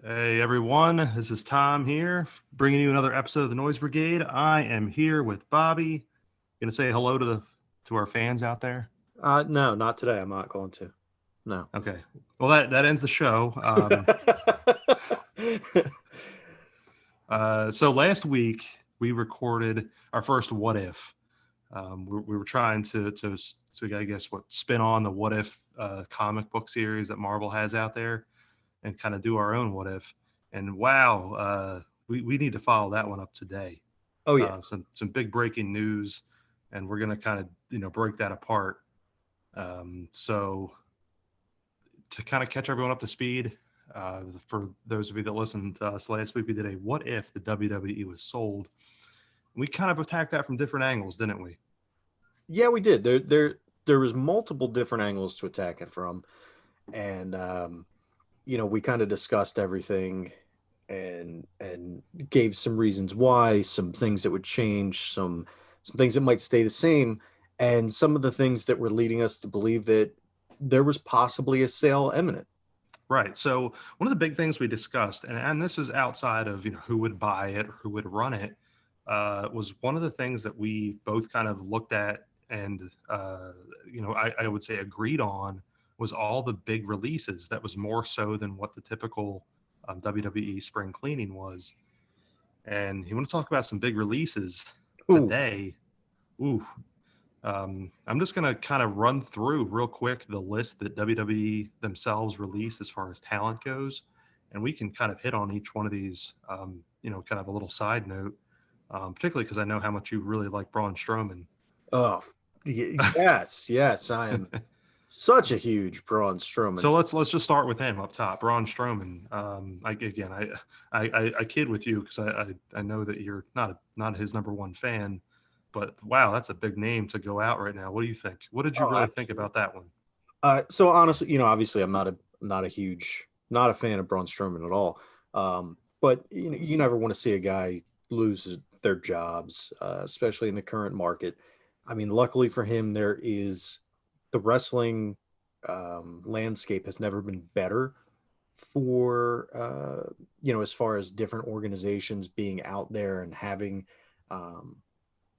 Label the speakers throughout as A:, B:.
A: Hey everyone, this is Tom here, bringing you another episode of the Noise Brigade. I am here with Bobby. Gonna say hello to our fans out there.
B: No, not today. I'm not going to. No.
A: Okay, well that ends the show. So last week we recorded our first What If. We were trying to I guess spin on the What If comic book series that Marvel has out there, and kind of do our own What If. And wow, we need to follow that one up today.
B: Oh yeah.
A: Some big breaking news, and we're gonna kind of break that apart. So to kind of catch everyone up to speed, for those of you that listened to us last week, we did a what if the WWE was sold. We kind of attacked that from different angles, didn't we?
B: Yeah, we did. There was multiple different angles to attack it from, and we kind of discussed everything, and gave some reasons why, some things that would change, some things that might stay the same, and some of the things that were leading us to believe that there was possibly a sale imminent.
A: Right. So one of the big things we discussed, and this is outside of who would buy it or who would run it, was one of the things that we both kind of looked at and I would say agreed on was all the big releases. That was more so than what the typical WWE spring cleaning was. And you want to talk about some big releases
B: Ooh.
A: today? Ooh, I'm just going to kind of run through real quick the list that WWE themselves released as far as talent goes, and we can kind of hit on each one of these. Kind of a little side note, particularly because I know how much you really like Braun Strowman.
B: Oh, yes, yes. I am such a huge Braun Strowman.
A: So let's just start with him up top, Braun Strowman. I kid with you because I know that you're not his number one fan, but wow, that's a big name to go out right now. What do you think? What did you
B: Oh,
A: really think
B: absolutely.
A: about that one?
B: So honestly, obviously, I'm not a fan of Braun Strowman at all. But you never want to see a guy lose their jobs, especially in the current market. I mean, luckily for him, the wrestling landscape has never been better for as far as different organizations being out there and having um,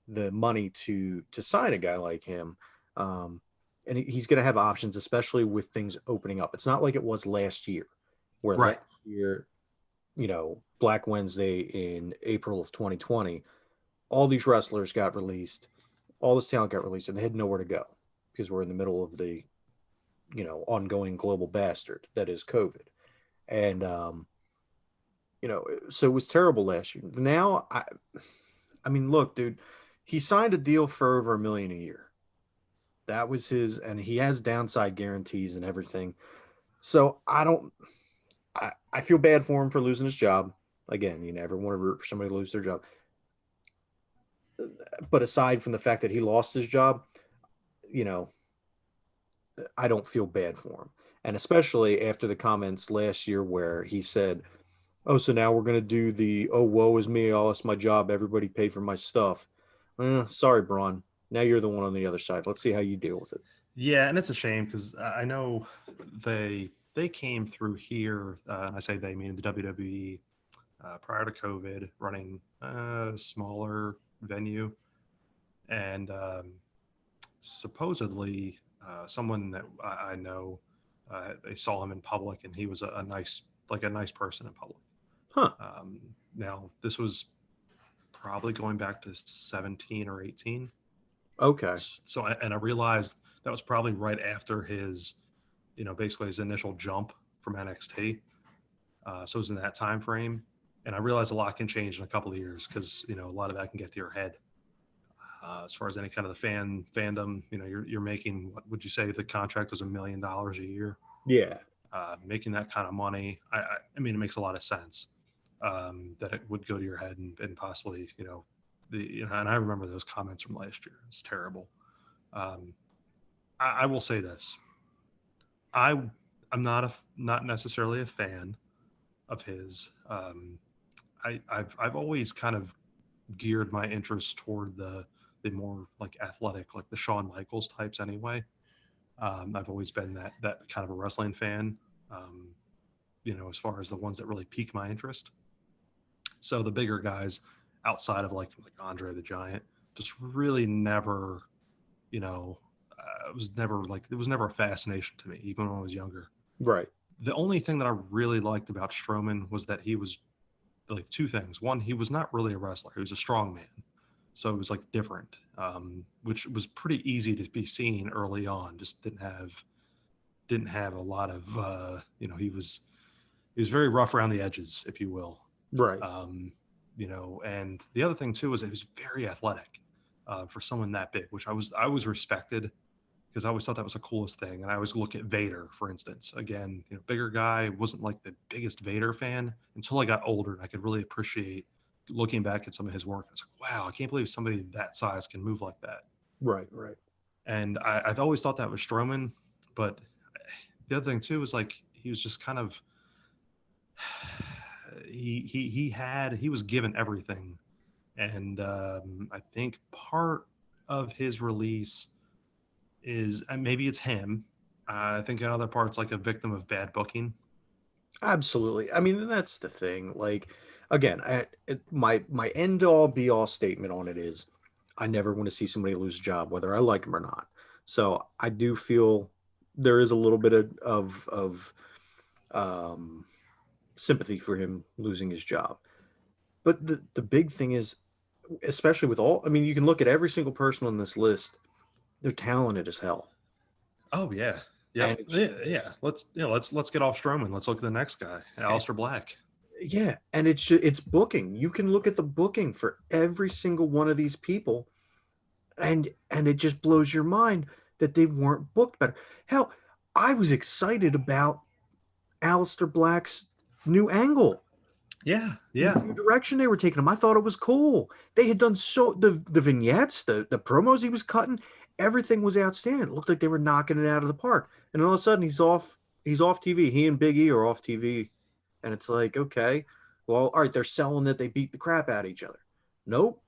B: the money to sign a guy like him. Um, and he's going to have options, especially with things opening up. It's not like it was last year, where last
A: Right.
B: year, Black Wednesday in April of 2020, all these wrestlers got released, all this talent got released, and they had nowhere to go because we're in the middle of the, ongoing global bastard that is COVID. And, so it was terrible last year. Now, I mean, look, dude, he signed a deal for over $1 million a year. That was his, and he has downside guarantees and everything. So I don't, I feel bad for him for losing his job. Again, you never want to root for somebody to lose their job. But aside from the fact that he lost his job, you know, I don't feel bad for him. And especially after the comments last year where he said, "Oh, so now we're going to do the, oh, woe is me. I lost my job. Everybody pay for my stuff." Sorry, Braun. Now you're the one on the other side. Let's see how you deal with it.
A: Yeah, and it's a shame because I know they came through here, and I say they mean the WWE, prior to COVID, running a smaller venue, and supposedly someone that I know, they saw him in public, and he was a nice, like a nice person in public.
B: Huh.
A: Um, Now this was probably going back to 17 or 18.
B: Okay.
A: So and I realized that was probably right after his, basically his initial jump from NXT. So it was in that time frame, and I realized a lot can change in a couple of years because a lot of that can get to your head. As far as any kind of the fandom, you're making, what would you say the contract was, $1 million a year?
B: Yeah.
A: Making that kind of money, I mean, it makes a lot of sense, that it would go to your head and possibly, and I remember those comments from last year. It's terrible. Um, I will say this: I I'm not necessarily a fan of his. I've always kind of geared my interest toward the more like athletic, like the Shawn Michaels types. Anyway, I've always been that kind of a wrestling fan. Um, as far as the ones that really pique my interest. So the bigger guys outside of like Andre the Giant just really never, it was never a fascination to me, even when I was younger.
B: Right.
A: The only thing that I really liked about Strowman was that he was like two things. One, he was not really a wrestler; he was a strong man, so it was like different, which was pretty easy to be seen early on. Just didn't have a lot of, he was very rough around the edges, if you will.
B: Right.
A: And the other thing too was that he was very athletic for someone that big, which I was respected because I always thought that was the coolest thing. And I always look at Vader, for instance. Again, bigger guy, wasn't like the biggest Vader fan until I got older, and I could really appreciate looking back at some of his work. It's like, wow, I can't believe somebody that size can move like that.
B: Right. Right.
A: And I've always thought that was Strowman, but the other thing too was like he was just kind of he was given everything, and I think part of his release is, and maybe it's him. I think in other parts, like a victim of bad booking.
B: Absolutely. I mean, that's the thing. Like, again, my end all be all statement on it is, I never want to see somebody lose a job, whether I like them or not. So I do feel there is a little bit of um, sympathy for him losing his job. But the big thing is, especially with all, I mean, you can look at every single person on this list; they're talented as hell.
A: Oh yeah,
B: And
A: yep, yeah. Let's get off Strowman. Let's look at the next guy, Aleister Black.
B: yeah, and it's booking. You can look at the booking for every single one of these people, and it just blows your mind that they weren't booked better. Hell, I was excited about Aleister Black's new angle,
A: Yeah,
B: the
A: yeah,
B: new direction they were taking him. I thought it was cool. They had done so the vignettes, the promos he was cutting, everything was outstanding. It looked like they were knocking it out of the park. And all of a sudden he's off TV. He and Big E are off TV. And it's like, okay, well, all right, they're selling that they beat the crap out of each other. Nope,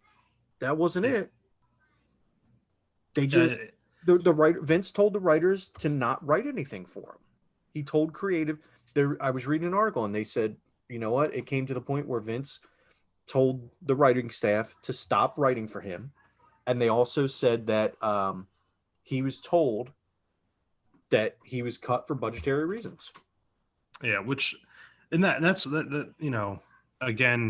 B: that wasn't
A: yeah.
B: it. They
A: Yeah,
B: just the right Vince told the writers to not write anything for him. He told creative there. I was reading an article and they said, you know what? It came to the point where Vince told the writing staff to stop writing for him, and they also said that he was told that he was cut for budgetary reasons.
A: yeah. Which, and that's that. Again,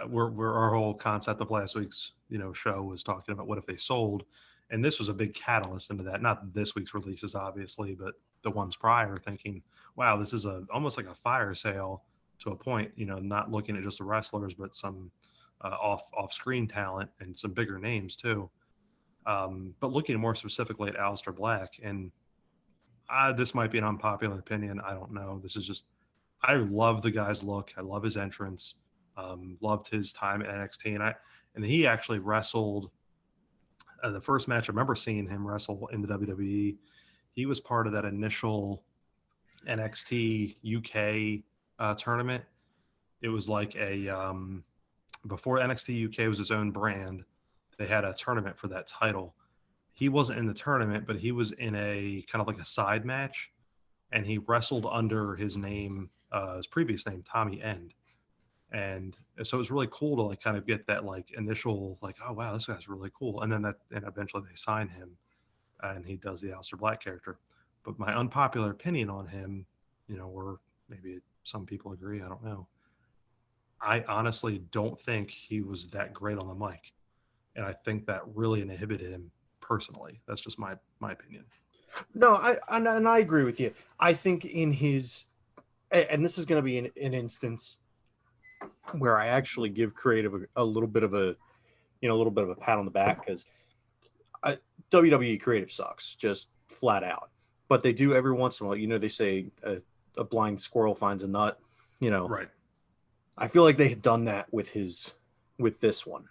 A: we're our whole concept of last week's show was talking about what if they sold, and this was a big catalyst into that. Not this week's releases, obviously, but the ones prior. Thinking, wow, this is almost like a fire sale to a point. Not looking at just the wrestlers, but some off screen talent and some bigger names too. But looking more specifically at Aleister Black, and this might be an unpopular opinion. I don't know. This is just, I love the guy's look. I love his entrance. Loved his time at NXT, and he actually wrestled the first match. I remember seeing him wrestle in the WWE. He was part of that initial NXT UK tournament. It was like before NXT UK was its own brand. They had a tournament for that title. He wasn't in the tournament, but he was in a kind of like a side match, and he wrestled under his name, his previous name, Tommy End. And so it was really cool to like kind of get that like initial like, oh wow, this guy's really cool. And eventually they sign him, and he does the Aleister Black character. But my unpopular opinion on him, or maybe some people agree, I don't know. I honestly don't think he was that great on the mic, and I think that really inhibited him personally. That's just my opinion.
B: No, I agree with you. I think in his, and this is going to be an instance where I actually give creative a little bit of a little bit of a pat on the back, because WWE creative sucks, just flat out. But they do every once in a while. They say a blind squirrel finds a nut.
A: Right.
B: I feel like they had done that with this one,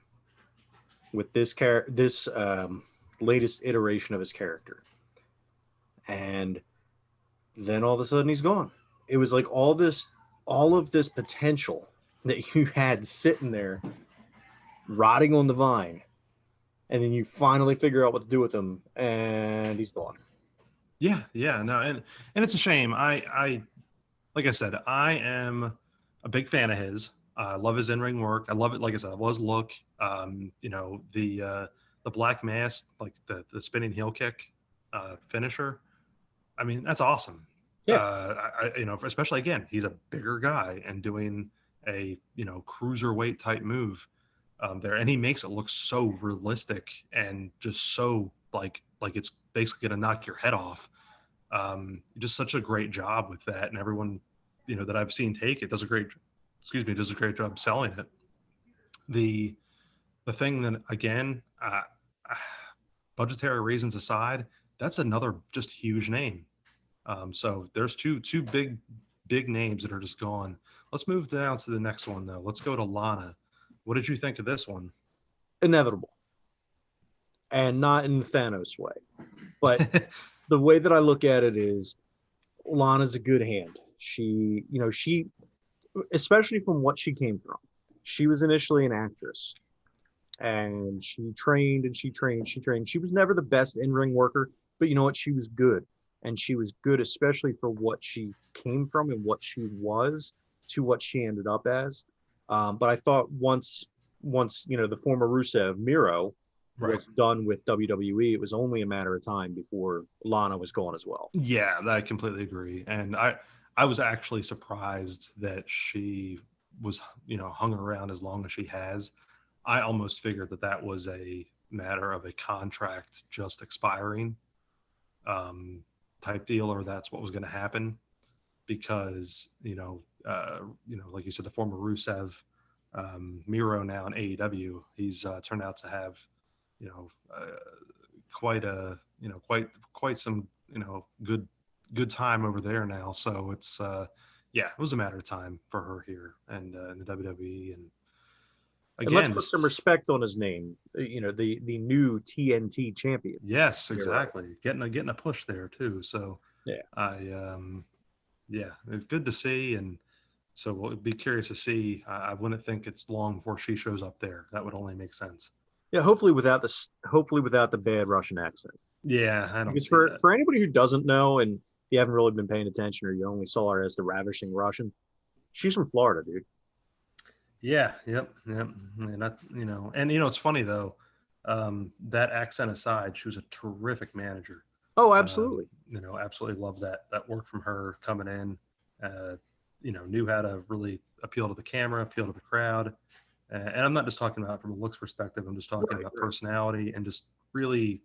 B: with this latest iteration of his character, and then all of a sudden he's gone. It was like all of this potential that you had sitting there rotting on the vine, and then you finally figure out what to do with him, and he's gone.
A: Yeah, no, and it's a shame. I like like I said, I am a big fan of his. I love his in-ring work. I love it. Like I said, I love his look. The black mask, like the spinning heel kick finisher. I mean, that's awesome.
B: Yeah.
A: Especially again, he's a bigger guy and doing a cruiserweight type move there, and he makes it look so realistic and just so like it's basically going to knock your head off. Just such a great job with that, and everyone that I've seen take it does a great job selling it. The thing that, again, budgetary reasons aside, that's another just huge name. So there's two big names that are just gone. Let's move down to the next one though. Let's go to Lana. What did you think of this one?
B: Inevitable, and not in the Thanos way, but the way that I look at it is Lana's a good hand. She, especially from what she came from, she was initially an actress, and she trained and she trained. She trained. She was never the best in-ring worker, but you know what? She was good, and she was good especially for what she came from and what she was to what she ended up as. But I thought once the former Rusev Miro was done with WWE, it was only a matter of time before Lana was gone as well.
A: Yeah, I completely agree. And I was actually surprised that she was, hung around as long as she has. I almost figured that was a matter of a contract just expiring type deal, or that's what was going to happen because, like you said, the former Rusev Miro now in AEW, he's turned out to have, quite some, good time over there now. So it's, it was a matter of time for her here and in the WWE. And again,
B: let's put some respect on his name. The new TNT champion.
A: Yes, exactly. Right. Getting a push there too. So
B: yeah,
A: it's good to see. And so we'll be curious to see. I wouldn't think it's long before she shows up there. That would only make sense.
B: Yeah, hopefully without the bad Russian accent.
A: Yeah, I don't.
B: Because for anybody who doesn't know, and you haven't really been paying attention, or you only saw her as the ravishing Russian, she's from Florida, dude.
A: Yeah, yep. And that, it's funny though. That accent aside, she was a terrific manager.
B: Oh, absolutely.
A: Absolutely love that work from her coming in. Knew how to really appeal to the camera, appeal to the crowd. And I'm not just talking about from a looks perspective. I'm just talking about personality and just really,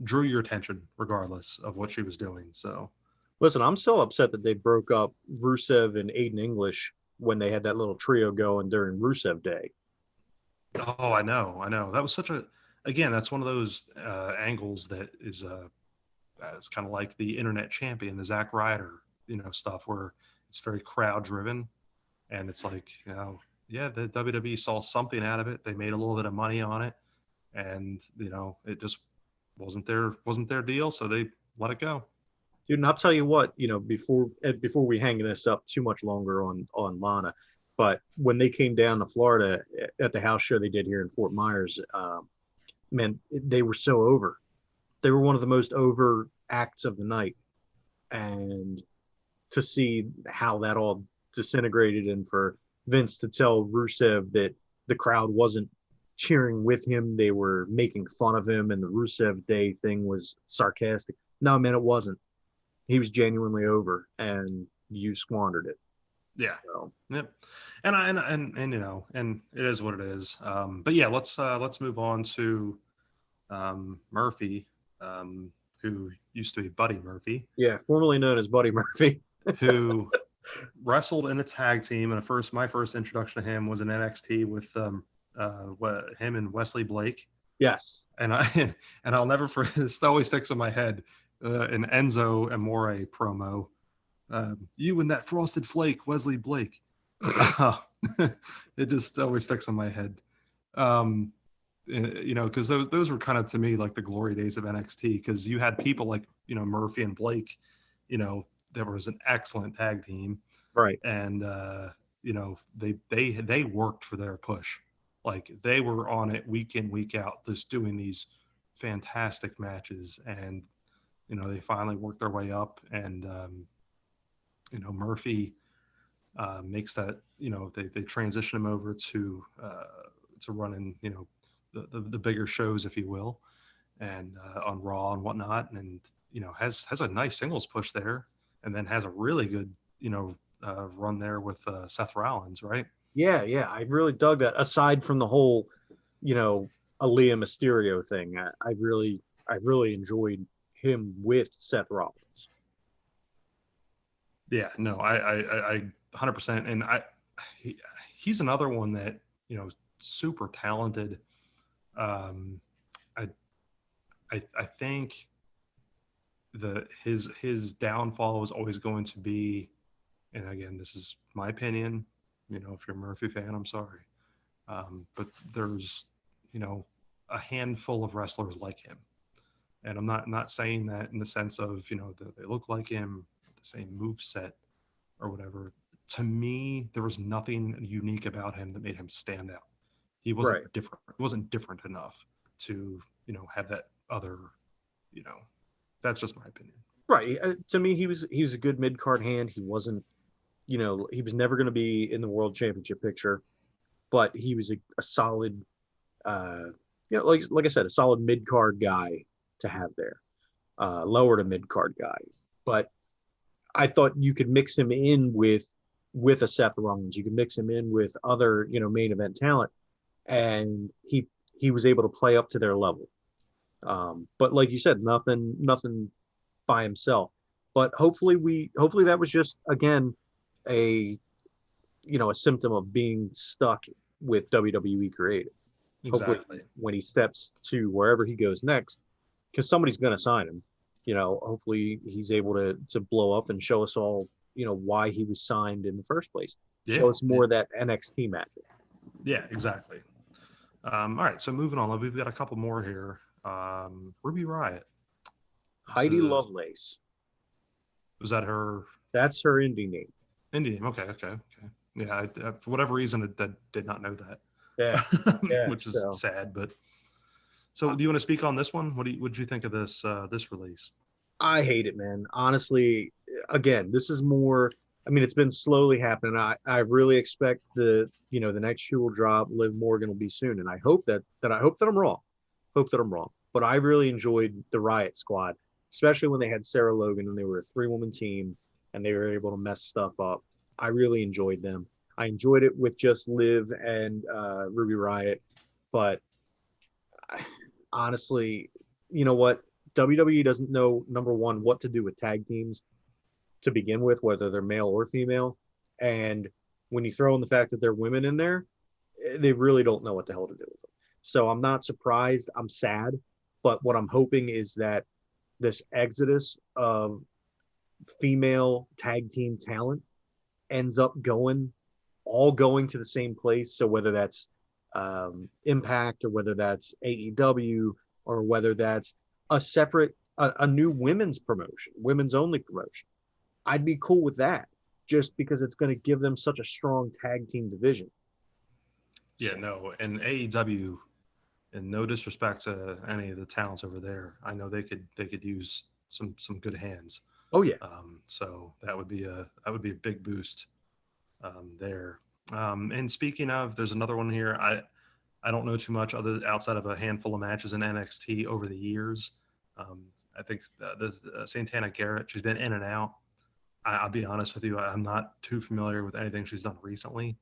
A: drew your attention regardless of what she was doing. So,
B: listen, I'm still upset that they broke up Rusev and Aiden English when they had that little trio going during Rusev Day.
A: Oh, I know. That was that's one of those angles that is it's kind of like the internet champion, the Zack Ryder, stuff where it's very crowd driven. And it's like, the WWE saw something out of it. They made a little bit of money on it, and it just wasn't their deal, so they let it go.
B: Dude, and I'll tell you what, before we hang this up too much longer on Lana, but when they came down to Florida at the house show they did here in Fort Myers, man, they were so over. They were one of the most over acts of the night, and to see how that all disintegrated, and for Vince to tell Rusev that the crowd wasn't cheering with him, they were making fun of him, and the Rusev Day thing was sarcastic. No, man, it wasn't. He was genuinely over, and you squandered it.
A: Yeah. So. Yep. And it is what it is. But yeah, let's move on to Murphy, who used to be Buddy Murphy.
B: Yeah, formerly known as Buddy Murphy.
A: Who wrestled in a tag team, and my first introduction to him was in NXT with him and Wesley Blake.
B: Yes,
A: and I'll never forget. This always sticks in my head. An Enzo Amore promo. You and that frosted flake, Wesley Blake. It just always sticks in my head. Because those were kind of, to me, like the glory days of NXT, because you had people like Murphy and Blake. There was an excellent tag team,
B: right?
A: And they worked for their push. Like, they were on it week in, week out, just doing these fantastic matches, and they finally worked their way up, and Murphy makes that, they transition him over to running, the bigger shows, if you will, and on Raw and whatnot, and has a nice singles push there, and then has a really good run there with Seth Rollins, right?
B: Yeah, yeah, I really dug that. Aside from the whole, you know, Aaliyah Mysterio thing, I really enjoyed him with Seth Rollins.
A: Yeah, no, I 100%, and he, he's another one that super talented. Um, I I think his downfall was always going to be, and again, this is my opinion. If you're a Murphy fan, I'm sorry, but there's a handful of wrestlers like him, and I'm not saying that in the sense of that they look like him, the same move set or whatever. To me, there was nothing unique about him that made him stand out. He wasn't
B: Right.
A: different. He wasn't different enough to have that other. You know, that's just my opinion.
B: Right. To me, he was a good mid card hand. He wasn't, he was never going to be in the world championship picture, but he was a solid, uh, like I said, a solid mid card guy to have there, lower to mid card guy. But I thought you could mix him in with a Seth Rollins. You could mix him in with other, main event talent, and he was able to play up to their level. But like you said, nothing by himself. But hopefully that was just again a a symptom of being stuck with WWE creative. Hopefully
A: Exactly.
B: when he steps to wherever he goes next, because somebody's going to sign him, hopefully he's able to blow up and show us all why he was signed in the first place.
A: Yeah.
B: Show us more of that NXT magic.
A: Yeah. Exactly. All right. So moving on, we've got a couple more here. Ruby Riot.
B: Heidi Lovelace.
A: Was that her
B: That's her indie name.
A: indie name? Okay. Okay. Okay. Yeah. For whatever reason, I did not know
B: Yeah,
A: that,
B: yeah.
A: which is
B: So
A: sad. But so, do you want to speak on this one? What did you think of this release?
B: I hate it, man. Honestly, again, this is more. I mean, it's been slowly happening. I really expect the next shoe will drop. Liv Morgan will be soon, and I hope that I'm wrong. Hope that I'm wrong. But I really enjoyed the Riot Squad, especially when they had Sarah Logan and they were a 3-woman team and they were able to mess stuff up. I really enjoyed them. I enjoyed it with just Liv and Ruby Riot, but honestly, you know what? WWE doesn't know, number one, what to do with tag teams to begin with, whether they're male or female. And when you throw in the fact that they're women in there, they really don't know what the hell to do with them. So I'm not surprised. I'm sad. But what I'm hoping is that this exodus of female tag team talent ends up going to the same place. So whether that's Impact or whether that's AEW or whether that's a new women's promotion, women's only promotion, I'd be cool with that just because it's going to give them such a strong tag team division.
A: Yeah.
B: So,
A: No. And AEW, and no disrespect to any of the talents over there, I know they could use some good hands.
B: oh yeah,
A: So that would be a big boost there. And speaking of, there's another one here. I don't know too much other outside of a handful of matches in NXT over the years. Um, I think the Santana Garrett, she's been in and out. I'll be honest with you, I'm not too familiar with anything she's done recently.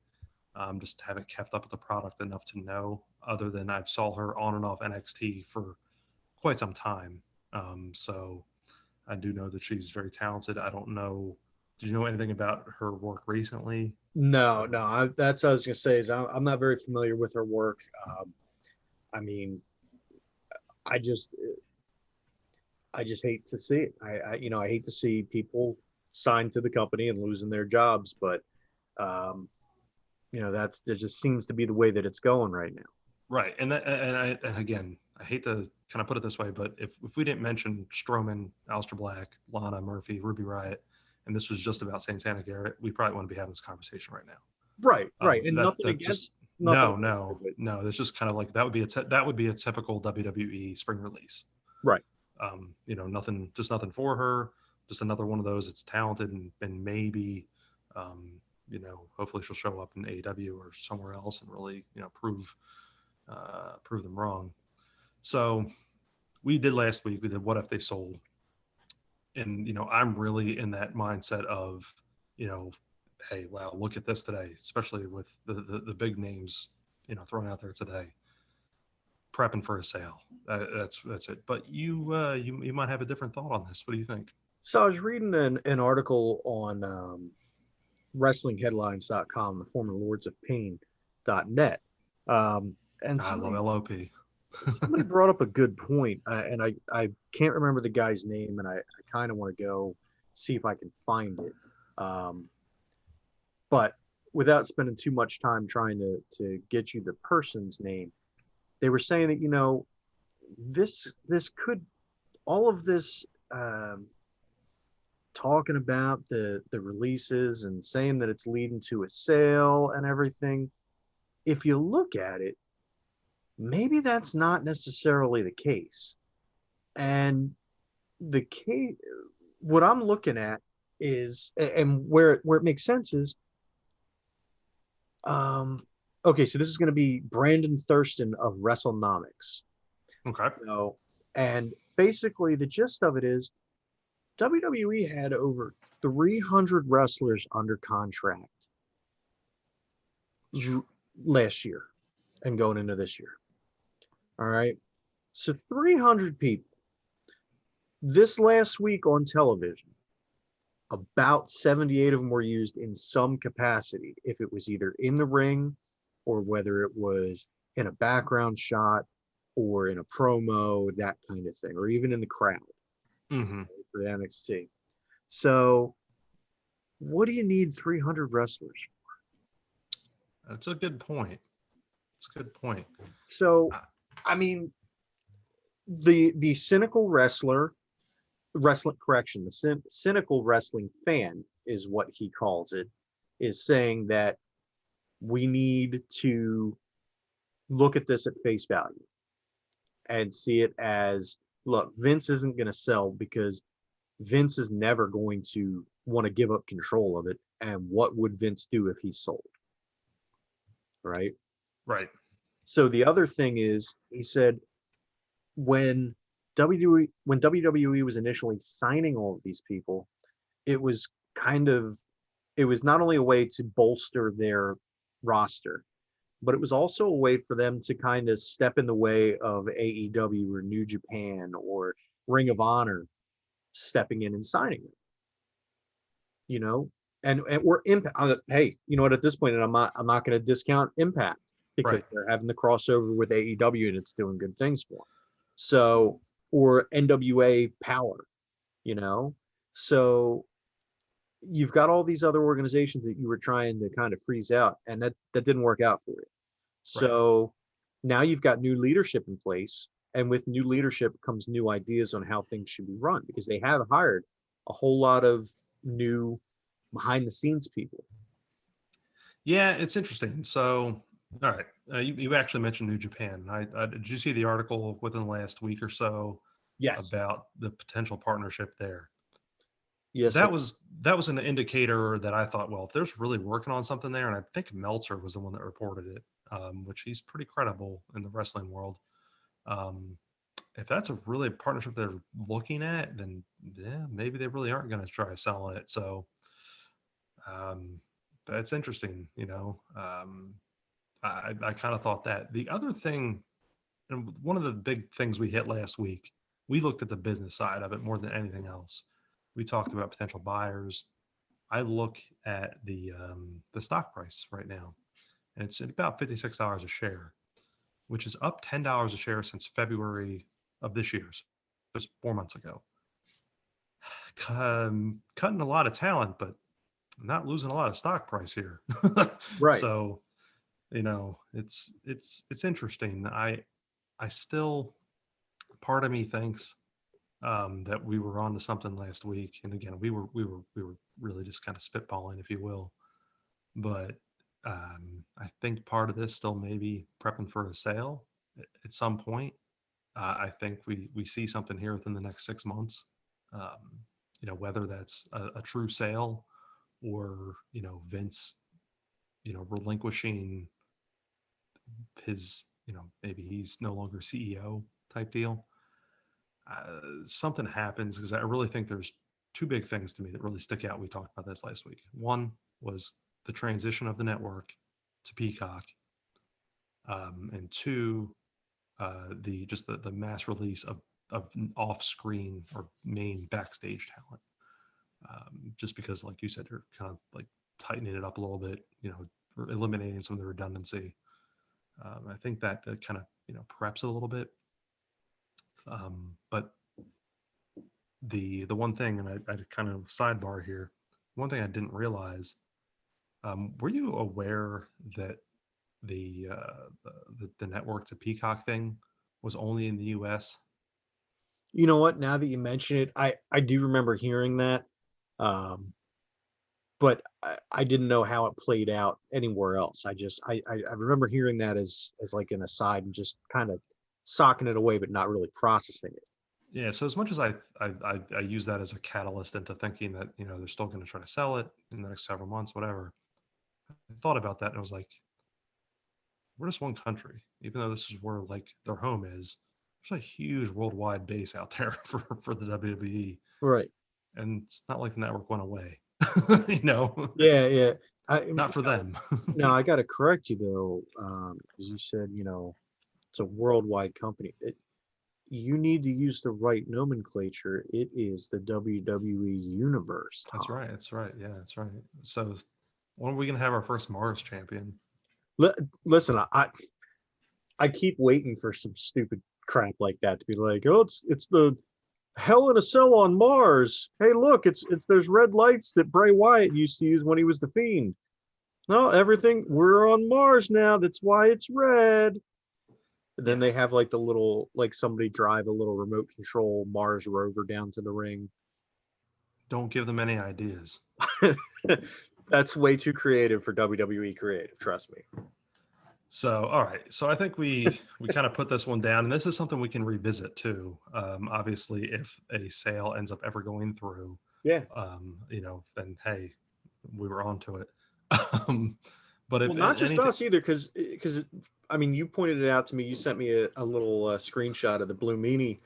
A: Just haven't kept up with the product enough to know. Other than I've saw her on and off NXT for quite some time, so I do know that she's very talented. I don't know. Do you know anything about her work recently?
B: no, that's what I was gonna say. Is I'm not very familiar with her work. I mean, I just I just hate to see it. I hate to see people signed to the company and losing their jobs, but um, that's it just seems to be the way that it's going right now.
A: Right, and again, I hate to kind of put it this way, but if we didn't mention Strowman, Aleister Black, Lana Murphy, Ruby Riot, and this was just about Santana Garrett, we probably wouldn't be having this conversation right now.
B: Right, right, and
A: That
B: nothing
A: that just
B: against nothing.
A: no. That's just kind of like that would be a typical WWE spring release.
B: Right.
A: Nothing, just nothing for her. just another one of those that's talented and maybe, hopefully she'll show up in AEW or somewhere else and really, prove them wrong. So we did last week. We did what if they sold, and I'm really in that mindset of, hey, wow, look at this today, especially with the big names, thrown out there today, prepping for a sale. That's it. But you might have a different thought on this. What do you think?
B: So I was reading an article on WrestlingHeadlines.com, the former Lords of Pain.net. And
A: I love
B: somebody
A: LOP.
B: somebody brought up a good point, and I can't remember the guy's name, and I kind of want to go see if I can find it. But without spending too much time trying to get you the person's name, they were saying that this could, all of this talking about the releases and saying that it's leading to a sale and everything. If you look at it, maybe that's not necessarily the case. And the case, what I'm looking at is, and where it makes sense is, okay, so this is going to be Brandon Thurston of WrestleNomics.
A: Okay.
B: And basically the gist of it is WWE had over 300 wrestlers under contract last year and going into this year. All right. So 300 people. This last week on television, about 78 of them were used in some capacity, if it was either in the ring or whether it was in a background shot or in a promo, that kind of thing, or even in the crowd for NXT. So what do you need 300 wrestlers
A: for? That's a good point. That's a good point.
B: So, I mean, the cynical the cynical wrestling fan is what he calls it, is saying that we need to look at this at face value and see it as, look, Vince isn't going to sell because Vince is never going to want to give up control of it. And what would Vince do if he sold? Right?
A: Right.
B: So the other thing is, he said, when WWE was initially signing all of these people, it was not only a way to bolster their roster, but it was also a way for them to kind of step in the way of AEW or New Japan or Ring of Honor stepping in and signing them. And we're Impact. Hey, you know what? At this point, and I'm not going to discount Impact because they're having the crossover with AEW and it's doing good things for them. So, or NWA Power, So you've got all these other organizations that you were trying to kind of freeze out, and that didn't work out for you. So now you've got new leadership in place, and with new leadership comes new ideas on how things should be run, because they have hired a whole lot of new behind the scenes people.
A: Yeah, it's interesting. So, all right, you actually mentioned New Japan. Did you see the article within the last week or so?
B: Yes.
A: About the potential partnership there.
B: Yes.
A: That was an indicator that I thought, well, if there's really working on something there, and I think Meltzer was the one that reported it, which he's pretty credible in the wrestling world. If that's a really partnership they're looking at, then yeah, maybe they really aren't going to try selling it. So that's interesting. I kind of thought that. The other thing, and one of the big things we hit last week, we looked at the business side of it more than anything else. We talked about potential buyers. I look at the stock price right now, and it's at about $56 a share, which is up $10 a share since February of this year, so just 4 months ago. Cutting a lot of talent, but not losing a lot of stock price here.
B: Right.
A: So, it's interesting. I still, part of me thinks that we were on to something last week, and again, we were really just kind of spitballing, if you will. But I think part of this still maybe prepping for a sale at some point. I think we see something here within the next 6 months. whether that's a true sale or, Vince, relinquishing his, maybe he's no longer CEO type deal. Something happens because I really think there's two big things to me that really stick out. We talked about this last week. One was the transition of the network to Peacock, and two, the mass release of off-screen or main backstage talent. Just because, like you said, they're kind of like tightening it up a little bit, eliminating some of the redundancy. I think that kind of preps it a little bit. But the one thing, and I kind of sidebar here, one thing I didn't realize, were you aware that the network to Peacock thing was only in the US?
B: You know what? Now that you mention it, I do remember hearing that, but I didn't know how it played out anywhere else. I remember hearing that as like an aside and just kind of socking it away, but not really processing it.
A: Yeah, so as much as I use that as a catalyst into thinking that they're still going to try to sell it in the next several months, whatever, I thought about that and I was like, we're just one country, even though this is where like their home is. There's a huge worldwide base out there for the WWE,
B: Right.
A: and it's not like the network went away.
B: Yeah, yeah.
A: Not for them.
B: Now I got to correct you though, as you said, it's a worldwide company. You need to use the right nomenclature. It is the WWE Universe, Tom.
A: That's right. That's right. Yeah, that's right. So when are we gonna have our first Mars champion?
B: Listen, I keep waiting for some stupid crap like that to be like, oh, it's the Hell in a Cell on Mars. Hey, look, it's there's red lights that Bray Wyatt used to use when he was the Fiend. No, everything, we're on Mars now. That's why it's red. And then they have like the little, like somebody drive a little remote control Mars rover down to the ring.
A: Don't give them any ideas.
B: That's way too creative for WWE creative. Trust me.
A: So, all right. So I think we kind of put this one down, and this is something we can revisit too. Obviously, if a sale ends up ever going through,
B: Yeah.
A: Then hey, we were onto it. But if
B: not just us either, because I mean, you pointed it out to me. You sent me a little screenshot of the Blue Meanie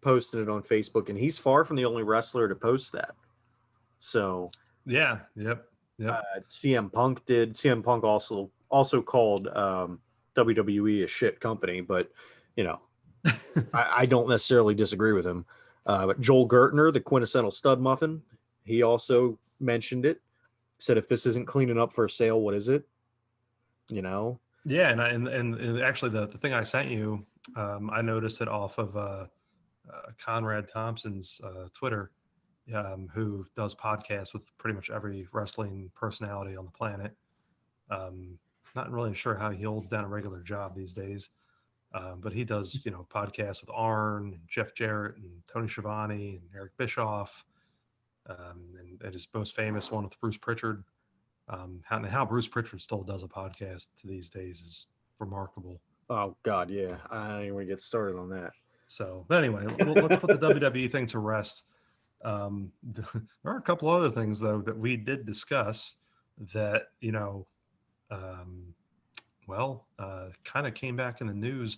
B: posting it on Facebook, and he's far from the only wrestler to post that. So
A: yeah, yep.
B: CM Punk did. CM Punk also called WWE a shit company, but I don't necessarily disagree with him. But Joel Gertner, the quintessential stud muffin, he also mentioned it. Said if this isn't cleaning up for a sale, what is it?
A: Yeah, and actually the thing I sent you, I noticed it off of Conrad Thompson's Twitter, who does podcasts with pretty much every wrestling personality on the planet. Not really sure how he holds down a regular job these days, but he does podcasts with Arn, and Jeff Jarrett, and Tony Schiavone, and Eric Bischoff, and his most famous one with Bruce Pritchard. How Bruce Pritchard still does a podcast to these days is remarkable.
B: Oh God, yeah. I don't even want to get started on that.
A: So, but anyway, let's put the WWE thing to rest. There are a couple other things though that we did discuss that kind of came back in the news.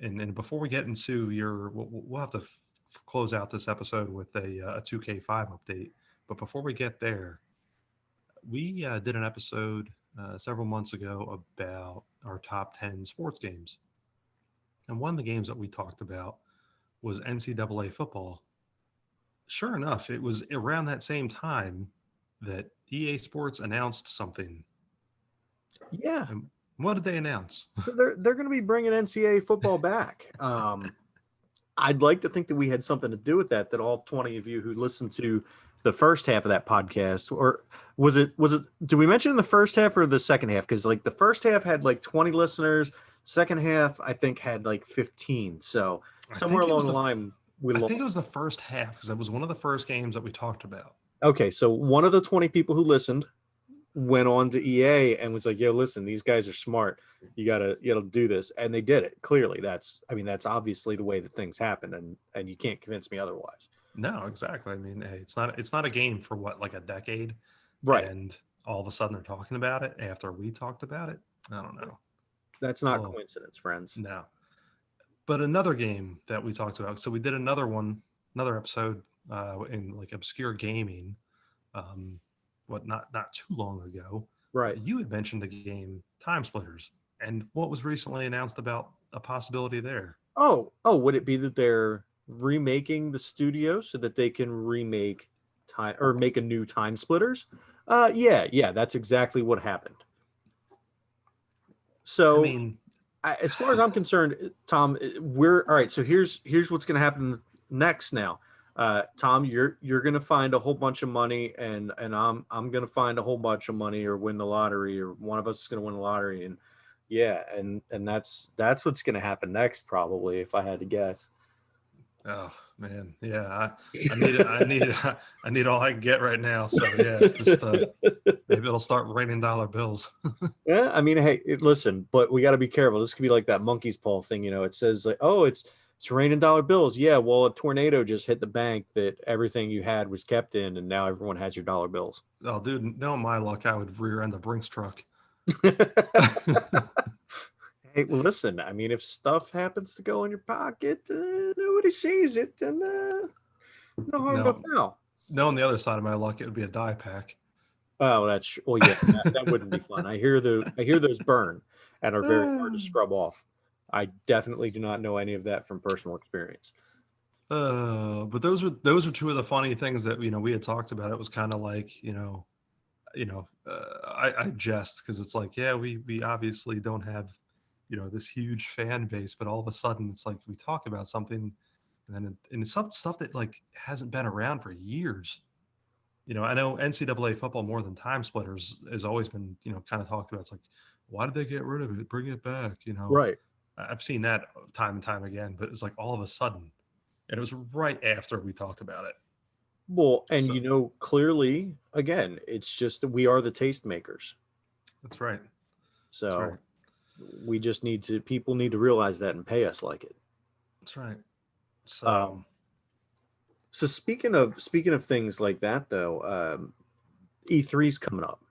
A: And before we get into we'll have to close out this episode with a 2K5 update. But before we get there, we did an episode several months ago about our top 10 sports games. And one of the games that we talked about was NCAA football. Sure enough, it was around that same time that EA Sports announced something.
B: Yeah.
A: And what did they announce?
B: They're going to be bringing NCAA football back. I'd like to think that we had something to do with that all 20 of you who listened to the first half of that podcast, or was it, did we mention the first half or the second half? Because like the first half had like 20 listeners. Second half, I think, had like 15. So somewhere along the line,
A: I think it was the first half because it was one of the first games that we talked about.
B: Okay, so one of the 20 people who listened went on to EA and was like, "Yo, listen, these guys are smart. You gotta do this," and they did it. Clearly, that's obviously the way that things happen, and you can't convince me otherwise.
A: No, exactly. I mean, hey, it's not a game for what, like a decade,
B: Right.
A: and all of a sudden they're talking about it after we talked about it. I don't know.
B: That's not
A: Oh
B: coincidence, friends.
A: no. But another game that we talked about. So we did another episode in like obscure gaming. Um, what not too long ago.
B: Right.
A: You had mentioned a game, Time Splitters, and what was recently announced about a possibility there.
B: Oh, would it be that they're remaking the studio so that they can remake time or make a new Time Splitters? Yeah, that's exactly what happened.
A: I
B: So,
A: mean,
B: as far as I'm concerned, Tom, we're all right. So here's what's going to happen next. Now, Tom, you're going to find a whole bunch of money, and I'm going to find a whole bunch of money, or win the lottery, or one of us is going to win the lottery, and yeah, and that's what's going to happen next, probably, if I had to guess.
A: oh man, yeah, I need all I can get right now. So yeah, just maybe it'll start raining dollar bills.
B: Yeah, I mean, hey, listen, but we got to be careful. This could be like that monkey's paw thing, you know. It says like, oh, it's raining dollar bills. Yeah, well, a tornado just hit the bank that everything you had was kept in, and now everyone has your dollar bills.
A: Oh, dude, no, my luck, I would rear end a Brinks truck.
B: Hey, well, listen, I mean, if stuff happens to go in your pocket, nobody sees it, and no harm, no
A: No,
B: foul.
A: no, on the other side of my luck, it would be a die pack.
B: Oh, well, yeah, that wouldn't be fun. I hear those burn and are very hard to scrub off. I definitely do not know any of that from personal experience.
A: But those are two of the funny things that we had talked about. It was kind of like I jest because it's like, yeah, we obviously don't have this huge fan base, but all of a sudden it's like we talk about something, and it's stuff that like hasn't been around for years. I know NCAA football more than Time Splitters has always been kind of talked about. It's like, why did they get rid of it? Bring it back.
B: Right.
A: I've seen that time and time again, but it's like all of a sudden, and it was right after we talked about it.
B: Well, and
A: So
B: clearly, again, it's just that we are the tastemakers.
A: that's right. That's right.
B: So people need to realize that and pay us like it.
A: That's right. So
B: Um, so speaking of things like that, though, E3's coming up,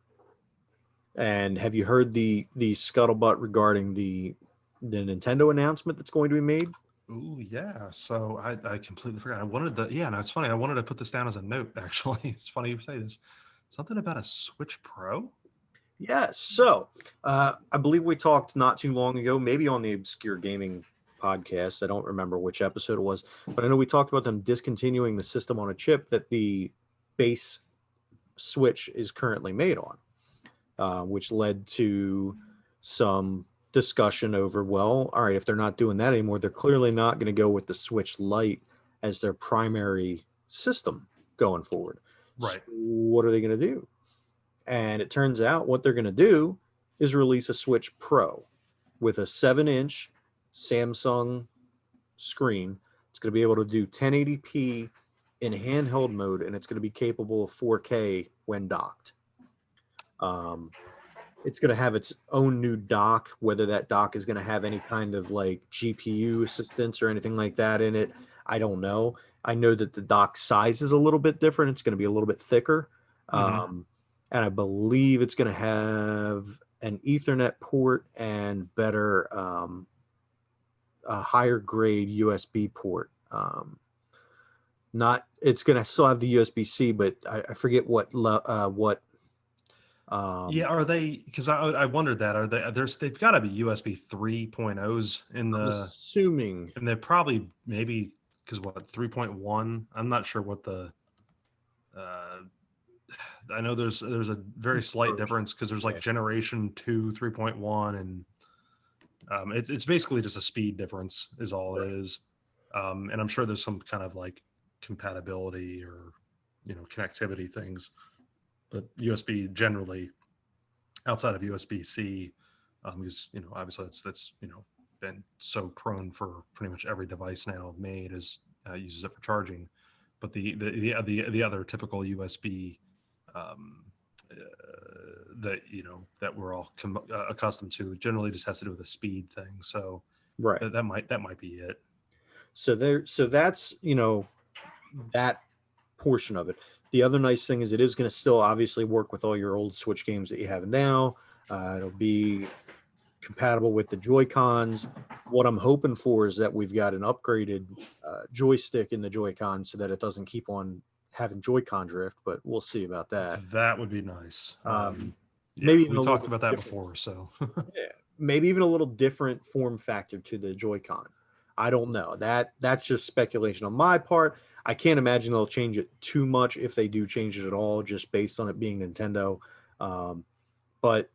B: and have you heard the scuttlebutt regarding the Nintendo announcement that's going to be made?
A: ooh, yeah. So I completely forgot. I wanted to, yeah, no, it's funny. I wanted to put this down as a note, actually. It's funny you say this. Something about a Switch Pro?
B: Yeah. So I believe we talked not too long ago, maybe on the Obscure Gaming podcast. I don't remember which episode it was, but I know we talked about them discontinuing the system on a chip that the base Switch is currently made on, which led to some discussion over, well, all right, if they're not doing that anymore, they're clearly not going to go with the Switch Lite as their primary system going forward. So
A: Right.
B: what are they going to do? And it turns out what they're going to do is release a Switch Pro with a 7-inch Samsung screen. It's going to be able to do 1080p in handheld mode, and it's going to be capable of 4K when docked. It's going to have its own new dock, whether that dock is going to have any kind of like GPU assistance or anything like that in it. I don't know. I know that the dock size is a little bit different. It's going to be a little bit thicker.
A: Mm-hmm.
B: And I believe it's going to have an Ethernet port and better, a higher grade USB port. Not, it's going to still have the USB-C, but I forget what.
A: Yeah, are they? Because I wondered that. Are they've got to be USB 3.0s in
B: I'm
A: the,
B: assuming.
A: and they're probably maybe because what 3.1. I'm not sure what the. Uh, I know there's a very slight difference because there's like
B: Yeah.
A: generation 2 3.1, and it's basically just a speed difference is all it
B: Right.
A: is. And I'm sure there's some kind of like compatibility or connectivity things, but USB generally outside of USB-C, because obviously that's been so prone for pretty much every device now made as uses it for charging. But the other typical USB um, that that we're all accustomed to generally just has to do with a speed thing. So
B: Right.
A: that might be it.
B: So that's that portion of it. The other nice thing is it is going to still obviously work with all your old Switch games that you have now. It'll be compatible with the Joy Cons. What I'm hoping for is that we've got an upgraded joystick in the Joy Con so that it doesn't keep on having Joy-Con drift, but we'll see about that.
A: That would be nice. Yeah,
B: Maybe even
A: we
B: a little
A: talked
B: bit
A: about that
B: different.
A: before. So
B: Yeah, maybe even a little different form factor to the Joy-Con. I don't know. That's just speculation on my part. I can't imagine they'll change it too much if they do change it at all, just based on it being Nintendo. Um, but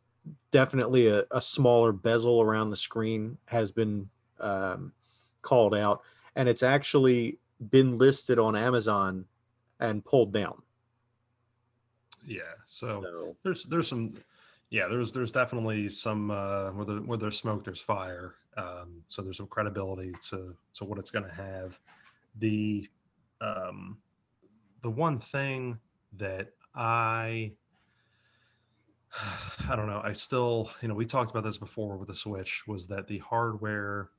B: definitely a smaller bezel around the screen has been um, called out, and it's actually been listed on Amazon and pulled down.
A: yeah, so
B: So
A: there's some, yeah, there's definitely some where there's smoke, there's fire. So there's some credibility to what it's going to have. The um, the one thing that I don't know. I still, we talked about this before with the Switch, was that the hardware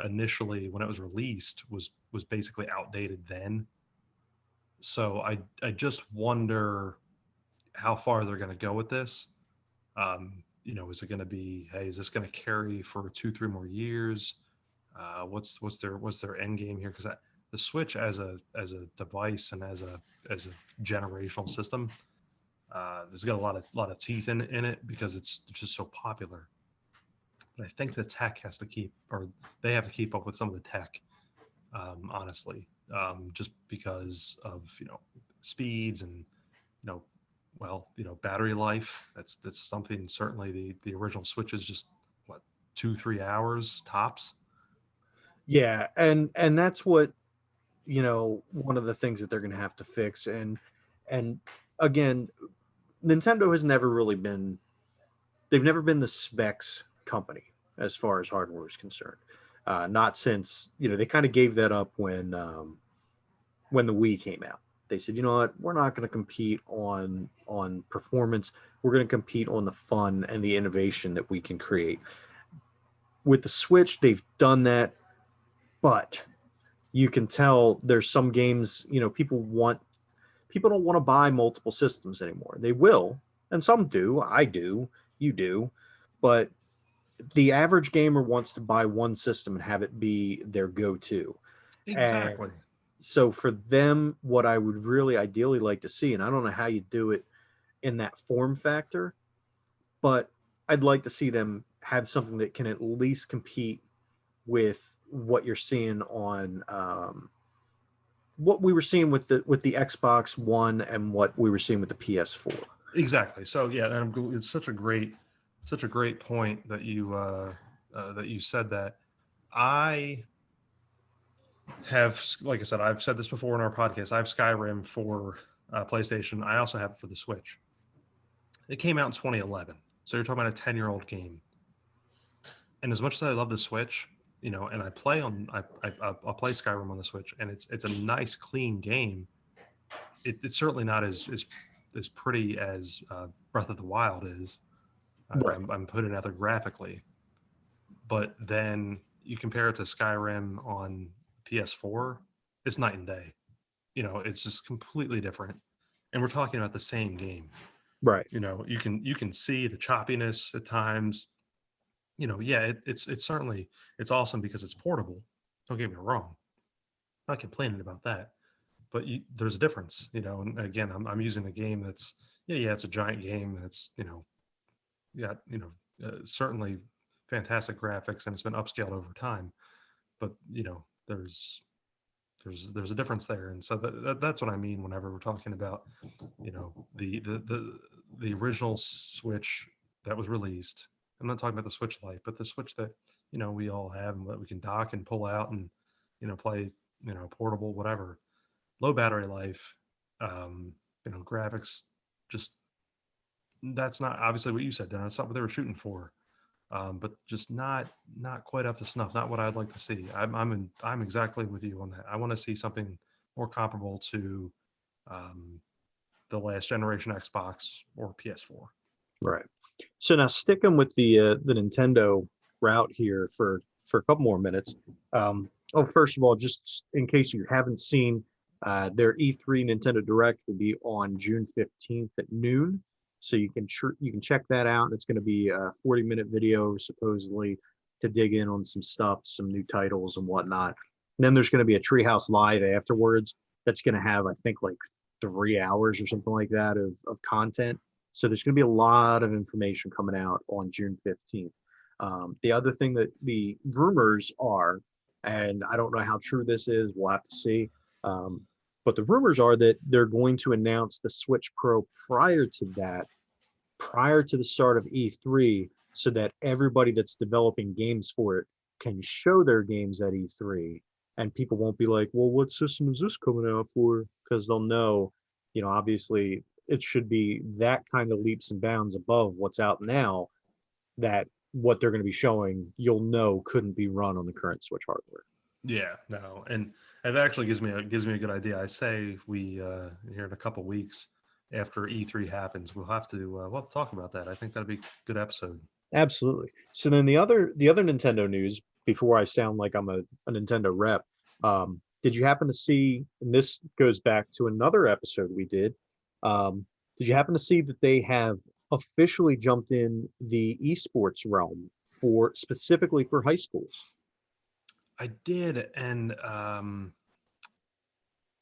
A: initially when it was released was basically outdated then. So I just wonder how far they're going to go with this. Is it going to be, hey, is this going to carry for 2, 3 more years? What's their end game here? Because the Switch as a device and as a generational system, there's got a lot of teeth in it because it's just so popular. But I think the tech has to keep, or they have to keep up with some of the tech, honestly, just because of speeds and you know battery life. That's something, certainly the original Switch is just what, 2, 3 hours tops.
B: yeah, and that's what one of the things that they're going to have to fix. And again, Nintendo has never really been they've never been the specs company as far as hardware is concerned. Not since they kind of gave that up when the Wii came out. They said, you know what, we're not going to compete on performance. We're going to compete on the fun and the innovation that we can create. With the Switch, they've done that, but you can tell there's some games, people don't want to buy multiple systems anymore. They will, and some do. I do, you do, but the average gamer wants to buy one system and have it be their go-to. And
A: Exactly.
B: so for them, what I would really ideally like to see, and I don't know how you do it in that form factor, but I'd like to see them have something that can at least compete with what you're seeing on what we were seeing with the Xbox One and what we were seeing with the PS4.
A: Exactly. So yeah, and it's such a great point that you said that. I have, like I said, I've said this before in our podcast. I have Skyrim for PlayStation. I also have it for the Switch. It came out in 2011, so you're talking about a 10-year-old game. And as much as I love the Switch, and I play on, I'll play Skyrim on the Switch, and it's a nice, clean game. It's certainly not as pretty as Breath of the Wild is.
B: Right.
A: I'm putting it out there graphically, but then you compare it to Skyrim on PS4, it's night and day. It's just completely different, and we're talking about the same game.
B: Right.
A: You can see the choppiness at times. Yeah, it's certainly, it's awesome because it's portable. Don't get me wrong, I'm not complaining about that, but there's a difference. And again, I'm using a game that's, yeah, it's a giant game that's yeah, certainly fantastic graphics, and it's been upscaled over time. But there's a difference there, and so that's what I mean whenever we're talking about the original Switch that was released. I'm not talking about the Switch Lite, but the Switch that we all have and that we can dock and pull out and play, portable, whatever. Low battery life, graphics, just, that's not obviously what you said, Dan. That's not what they were shooting for, but just not quite up to snuff. Not what I'd like to see. I'm exactly with you on that. I want to see something more comparable to the last generation Xbox or PS4.
B: Right. So now sticking with the Nintendo route here for a couple more minutes. First of all, just in case you haven't seen, Their E3 Nintendo Direct will be on June 15th at noon. So you can check that out. It's going to be a 40-minute video supposedly to dig in on some stuff, some new titles and whatnot. And then there's going to be a Treehouse Live afterwards that's going to have, I think, like 3 hours or something like that of content. So there's going to be a lot of information coming out on June 15th. The other thing that the rumors are, and I don't know how true this is, we'll have to see. But the rumors are that they're going to announce the Switch Pro prior to that, prior to the start of E3, so that everybody that's developing games for it can show their games at E3. And people won't be like, well, what system is this coming out for? Because they'll know, obviously it should be that kind of leaps and bounds above what's out now, that what they're going to be showing, you'll know couldn't be run on the current Switch hardware.
A: Yeah, no, and it actually gives me a good idea. I say we here in a couple weeks after E3 happens, we'll have to talk about that. I think that'd be a good episode.
B: Absolutely. So then the other Nintendo news, before I sound like I'm a Nintendo rep, did you happen to see, and this goes back to another episode we did, did you happen to see that they have officially jumped in the esports realm specifically for high schools?
A: I did, and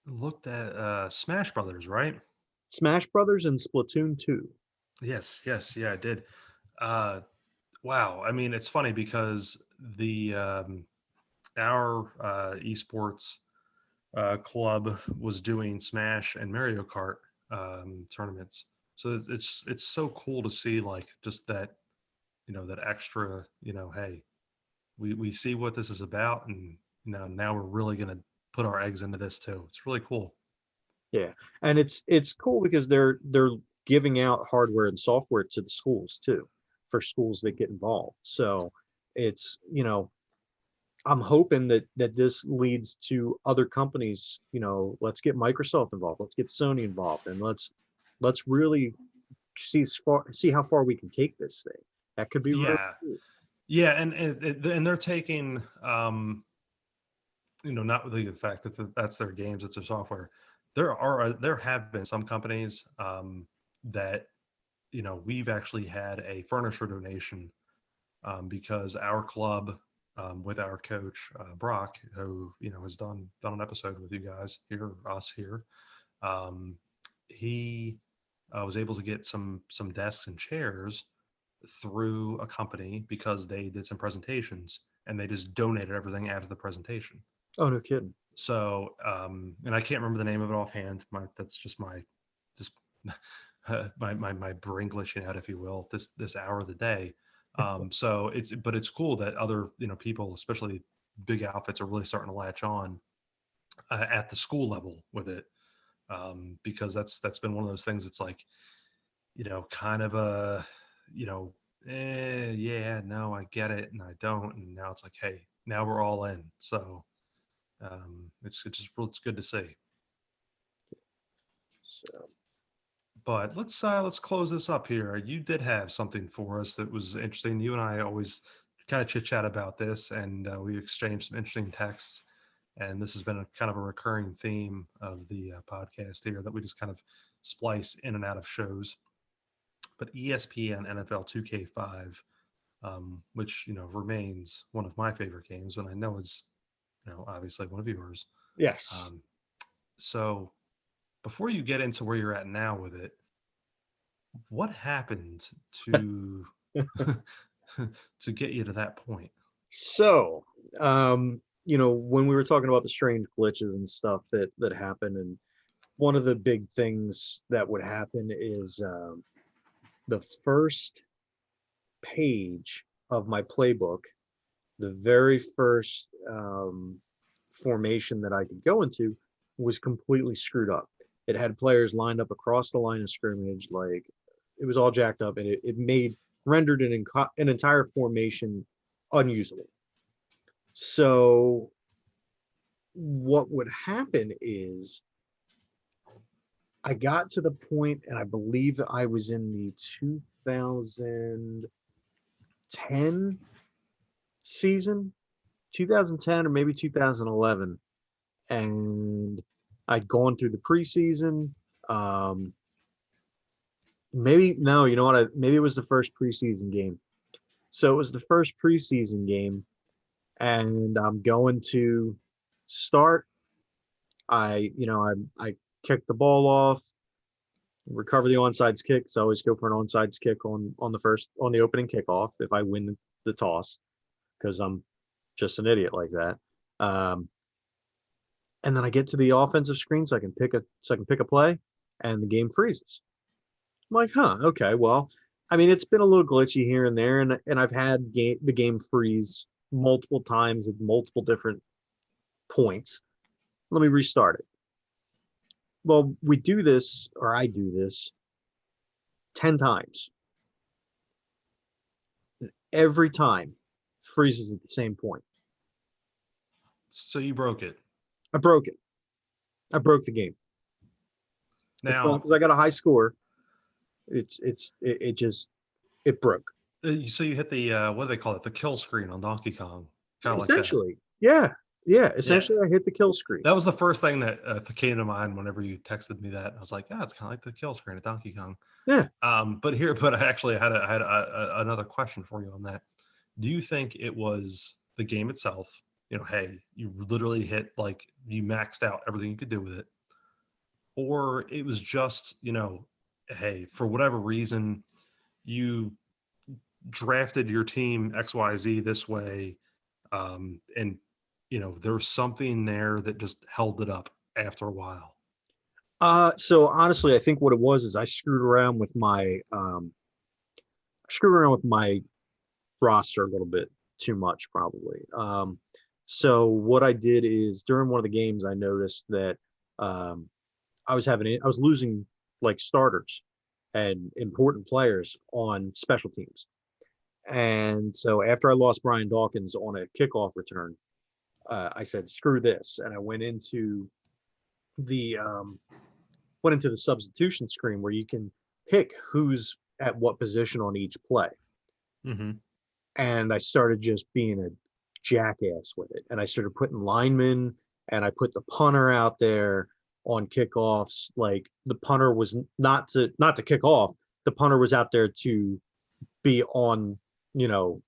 A: looked at Smash Brothers, right?
B: Smash Brothers and Splatoon 2.
A: Yes, yeah, I did. Uh, wow, I mean, it's funny because the our esports club was doing Smash and Mario Kart tournaments, so it's so cool to see, like, just that, that extra, hey, we see what this is about, and now we're really gonna put our eggs into this too. It's really cool.
B: Yeah, and it's cool because they're giving out hardware and software to the schools too, for schools that get involved. So it's, I'm hoping that this leads to other companies, let's get Microsoft involved, let's get Sony involved, and let's really see how far we can take this thing. That could be really
A: Yeah,
B: cool.
A: yeah, and they're taking not with the fact that that's their games, it's their software. There have been some companies that we've actually had a furniture donation because our club, with our coach Brock, who has done an episode with you guys here, us here. Um, he was able to get some desks and chairs through a company because they did some presentations and they just donated everything after the presentation.
B: Oh, no kidding.
A: So, and I can't remember the name of it offhand. That's just just my brain glitching out, if you will, this hour of the day. So but it's cool that other, people, especially big outfits, are really starting to latch on at the school level with it. Because that's been one of those things. It's like, kind of a, yeah, no, I get it, and I don't, and now it's like, hey, now we're all in. So it's good to see.
B: So
A: But let's close this up here. You did have something for us that was interesting. You and I always kind of chit chat about this, and we exchanged some interesting texts. And this has been a kind of a recurring theme of the podcast here, that we just kind of splice in and out of shows. But ESPN NFL 2K5, which remains one of my favorite games, and I know is obviously one of yours.
B: yes.
A: Um, so before you get into where you're at now with it, what happened to to get you to that point?
B: So, when we were talking about the strange glitches and stuff that happen, and one of the big things that would happen is the first page of my playbook, the very first formation that I could go into, was completely screwed up. It had players lined up across the line of scrimmage, like it was all jacked up, and it rendered an entire formation unusable. So what would happen is I got to the point, and I believe I was in the 2010 season, 2010 or maybe 2011, and I'd gone through the preseason. Maybe no, you know what? Maybe it was the first preseason game. So it was the first preseason game, and I'm going to start. I kick the ball off, recover the onside kick. So I always go for an onside kick on the opening kickoff if I win the toss, because I'm just an idiot like that. Um, and then I get to the offensive screen so I can pick a play, and the game freezes. I'm like, huh, okay, well, I mean, it's been a little glitchy here and there, and I've had the game freeze multiple times at multiple different points. Let me restart it. Well, we do this, or I do this 10 times. Every time freezes at the same point.
A: So you broke it.
B: I broke it. I broke the game. It's not
A: Now,
B: because I got a high score. It broke.
A: so you hit the what do they call it? The kill screen on Donkey Kong, kind of like that.
B: Essentially, yeah. Essentially, I hit the kill screen.
A: That was the first thing that came to mind whenever you texted me that. I was like, yeah, it's kind of like the kill screen at Donkey Kong.
B: Yeah.
A: But I actually had another question for you on that. Do you think it was the game itself? You know, hey, you literally hit, like, you maxed out everything you could do with it, or it was just, you know, hey, for whatever reason, you drafted your team XYZ this way, and you know there was something there that just held it up after a while.
B: So honestly, I think what it was is I screwed around with my roster a little bit too much, probably. So what I did is during one of the games, I noticed that I was losing like starters and important players on special teams. And so after I lost Brian Dawkins on a kickoff return, I said, "Screw this," and I the went into the substitution screen where you can pick who's at what position on each play.
A: Mm-hmm.
B: And I started just being a jackass with it. And I started putting linemen, and I put the punter out there on kickoffs. Like, the punter was not to kick off. The punter was out there to be on, the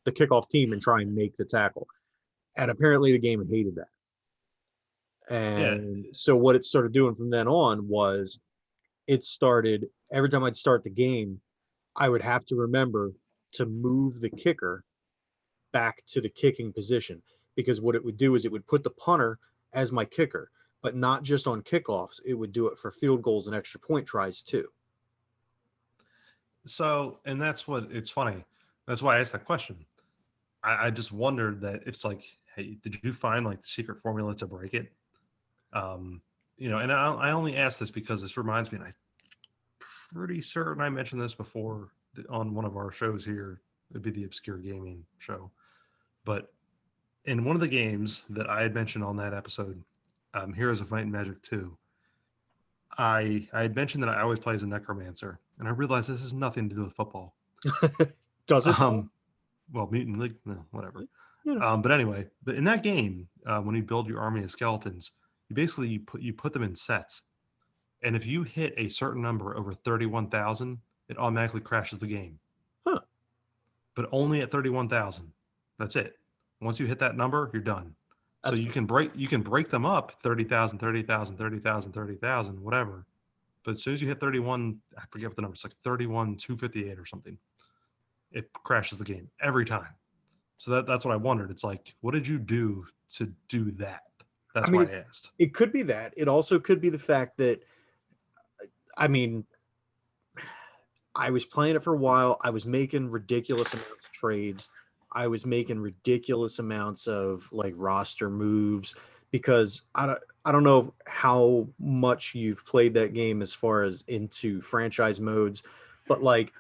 B: kickoff team and try and make the tackle. And apparently the game hated that.
A: Yeah.
B: And so what it started doing from then on was every time I'd start the game, I would have to remember to move the kicker back to the kicking position, because what it would do is it would put the punter as my kicker, but not just on kickoffs. It would do it for field goals and extra point tries too.
A: So, and that's what, it's funny. That's why I asked that question. I just wondered that it's like, hey, did you find like the secret formula to break it? And I only ask this because this reminds me, and I'm pretty certain I mentioned this before on one of our shows here. It'd be the Obscure Gaming show. But in one of the games that I had mentioned on that episode, Heroes of Might and Magic 2, I had mentioned that I always play as a necromancer, and I realized this has nothing to do with football.
B: Does it?
A: Well, Mutant League, no, whatever.
B: Yeah.
A: But anyway, but in that game, when you build your army of skeletons, you put them in sets, and if you hit a certain number over 31,000, it automatically crashes the game.
B: Huh.
A: But only at 31,000. That's it. Once you hit that number, you're done. So you can break them up 30,000, 30,000, 30,000, 30,000, whatever. But as soon as you hit 31, I forget what the number is, like 31,258 or something, it crashes the game every time. So that's what I wondered. It's like, what did you do to do that? That's why I asked.
B: It could be that. It also could be the fact that, I was playing it for a while. I was making ridiculous amounts of trades. I was making ridiculous amounts of like roster moves, because I don't know how much you've played that game as far as into franchise modes, but like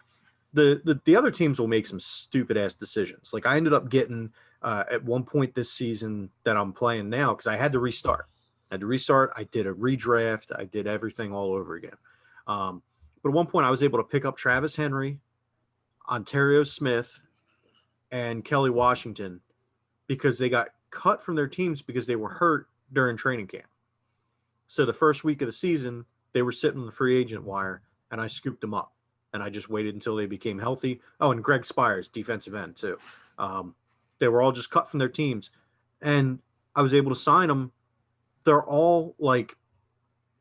B: the other teams will make some stupid ass decisions. Like I ended up getting at one point this season that I'm playing now, because I had to restart. I did a redraft. I did everything all over again. But at one point I was able to pick up Travis Henry, Ontario Smith, and Kelly Washington, because they got cut from their teams because they were hurt during training camp. So the first week of the season, they were sitting on the free agent wire, and I scooped them up. And I just waited until they became healthy. Oh, and Greg Spires, defensive end, too. They were all just cut from their teams. And I was able to sign them. They're all like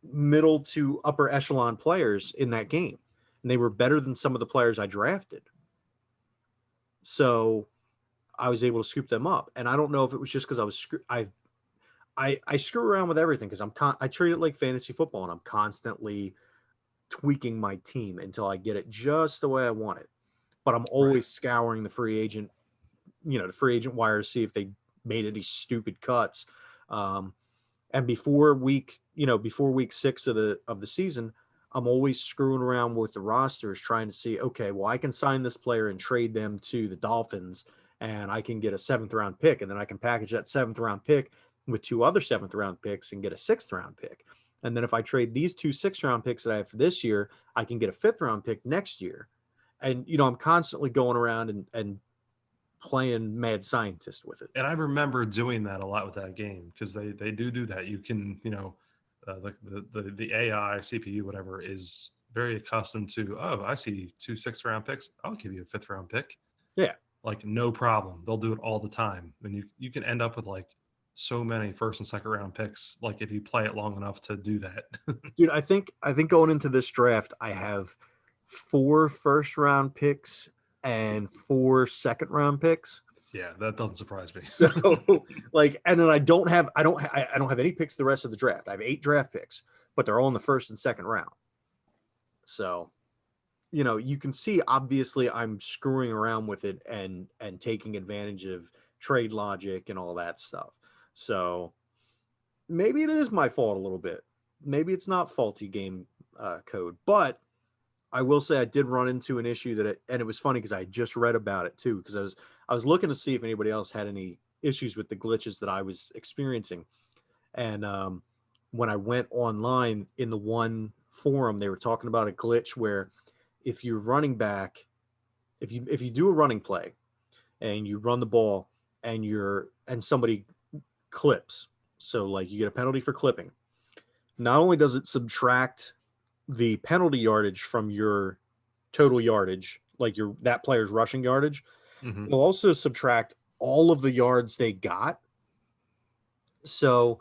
B: middle to upper echelon players in that game. And they were better than some of the players I drafted. So I was able to scoop them up. And I don't know if it was just because I screw around with everything because I treat it like fantasy football, and I'm constantly tweaking my team until I get it just the way I want it. But I'm always scouring the free agent wire to see if they made any stupid cuts. And before week 6 of the season, I'm always screwing around with the rosters, trying to see, okay, well, I can sign this player and trade them to the Dolphins, and I can get a 7th-round pick, and then I can package that 7th-round pick with 2 other 7th-round picks and get a 6th-round pick. And then if I trade these 2 6th-round picks that I have for this year, I can get a 5th-round pick next year. And, I'm constantly going around and playing mad scientist with it.
A: And I remember doing that a lot with that game because they do that. You can, like the AI CPU, whatever, is very accustomed to, oh, I see 2 6th-round picks. I'll give you a 5th-round pick.
B: Yeah.
A: Like no problem. They'll do it all the time. And you can end up with like so many 1st and 2nd-round picks, like if you play it long enough to do that.
B: Dude, I think going into this draft, I have 4 1st-round picks and 4 2nd-round picks.
A: Yeah, that doesn't surprise me.
B: So and then I don't have any picks the rest of the draft. I have 8 draft picks, but they're all in the 1st and 2nd round. So, you can see obviously I'm screwing around with it and taking advantage of trade logic and all that stuff. So maybe it is my fault a little bit. Maybe it's not faulty game code, but I will say I did run into an issue and it was funny because I just read about it too, because I was looking to see if anybody else had any issues with the glitches that I was experiencing. And when I went online in the one forum, they were talking about a glitch where if you're running back, if you do a running play and you run the ball and somebody clips, so like you get a penalty for clipping, not only does it subtract the penalty yardage from your total yardage, like that player's rushing yardage, it'll also subtract all of the yards they got. So,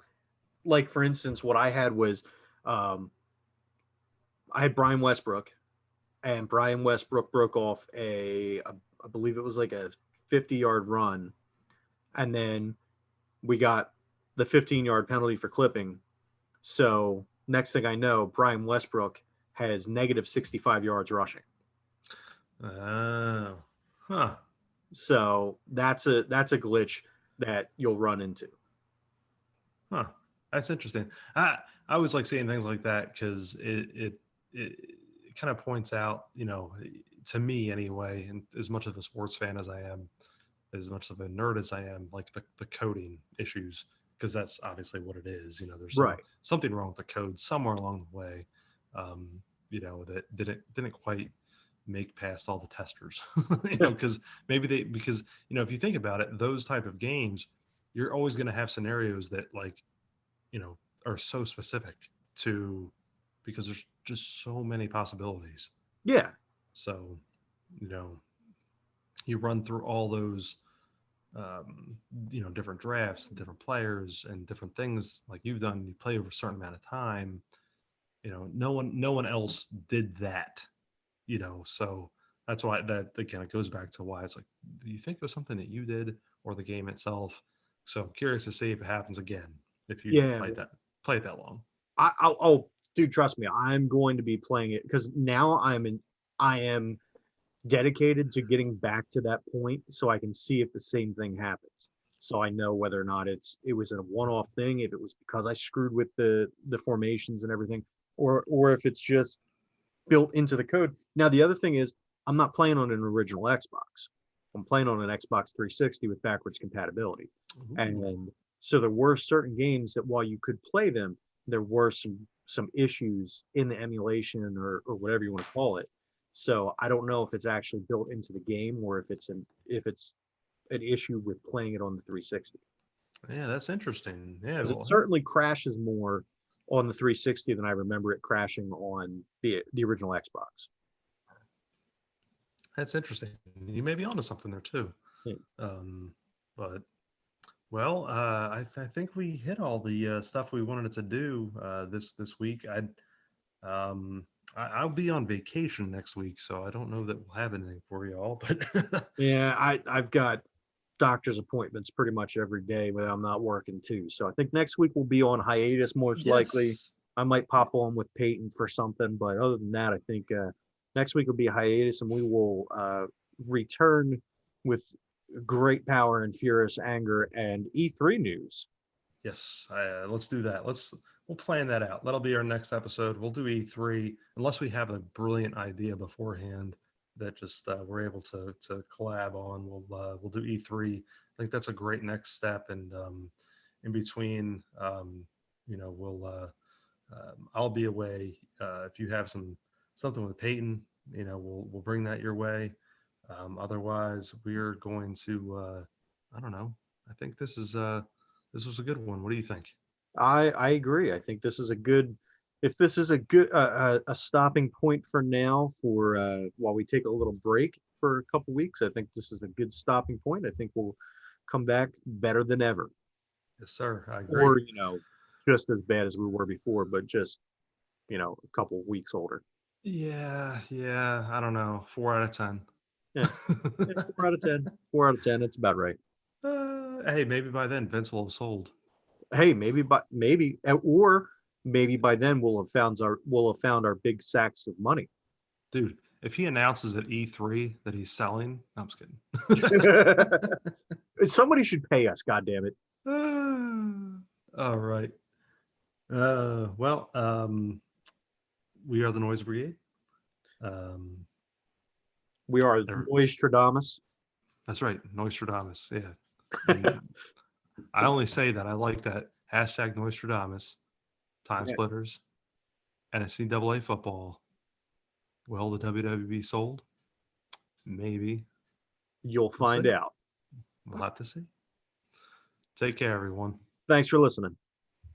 B: like for instance, what I had was I had Brian Westbrook, and Brian Westbrook broke off I believe it was like a 50-yard run, and then we got the 15-yard penalty for clipping. So next thing I know, Brian Westbrook has negative 65 yards rushing.
A: Oh, huh.
B: So that's a glitch that you'll run into.
A: Huh. That's interesting. I was like seeing things like that because it kind of points out, to me anyway, and as much of a sports fan as I am, as much of a nerd as I am, like the coding issues, because that's obviously what it is. There's something wrong with the code somewhere along the way, that didn't quite make past all the testers, because if you think about it, those type of games, you're always going to have scenarios that are so specific to, because there's just so many possibilities.
B: Yeah.
A: So, you run through all those, different drafts and different players and different things like you've done. You play over a certain amount of time. No one else did that. So that's why that again, it goes back to why it's like, do you think it was something that you did or the game itself? So I'm curious to see if it happens again if you play it that long.
B: Oh, dude, trust me, I'm going to be playing it because now I am dedicated to getting back to that point so I can see if the same thing happens. So I know whether or not it was a one-off thing, if it was because I screwed with the formations and everything, or if it's just built into the code. Now, the other thing is I'm not playing on an original Xbox. I'm playing on an Xbox 360 with backwards compatibility. Ooh. And so there were certain games that while you could play them, there were some issues in the emulation or whatever you want to call it. So I don't know if it's actually built into the game or if it's an issue with playing it on the 360.
A: Yeah, that's interesting. Yeah,
B: it certainly crashes more on the 360 than I remember it crashing on the original Xbox.
A: That's interesting. You may be onto something there too.
B: Yeah.
A: But well, I think we hit all the stuff we wanted to do this week. I'll be on vacation next week, so I don't know that we'll have anything for you all. But
B: Yeah, I've got doctor's appointments pretty much every day, but I'm not working too. So I think next week we'll be on hiatus most likely.
A: yes,
B: I might pop on with Peyton for something, but other than that, I think next week will be a hiatus, and we will return with great power and furious anger and E3 news.
A: yes, let's do that. We'll plan that out. That'll be our next episode. We'll do E3 unless we have a brilliant idea beforehand that just we're able to collab on. We'll do E3. I think that's a great next step. And in between, I'll be away. If you have something with Peyton, we'll bring that your way. Otherwise, we're going to I don't know. I think this was a good one. What do you think?
B: I agree. I think this is a good, if this is a good a stopping point for now for while we take a little break for a couple weeks. I think this is a good stopping point. I think we'll come back better than ever,
A: Yes, sir. I agree.
B: or just as bad as we were before, but just a couple weeks older.
A: Yeah. I don't know. 4 out of 10.
B: Yeah, 4 out of 10. 4 out of 10. That's about right.
A: Hey, maybe by then Vince will have sold.
B: Hey, or maybe by then we'll have found our big sacks of money.
A: Dude, if he announces at E3 that he's selling, no, I'm just kidding.
B: Somebody should pay us, God damn it.
A: All right. We are the Noise Brigade.
B: We are Nostradamus.
A: That's right, Nostradamus. Yeah. And I only say that. I like that. Hashtag Nostradamus, Time Splitters, NCAA football. Will the WWE sold? Maybe.
B: You'll find out.
A: We'll have to see. Take care, everyone.
B: Thanks for listening.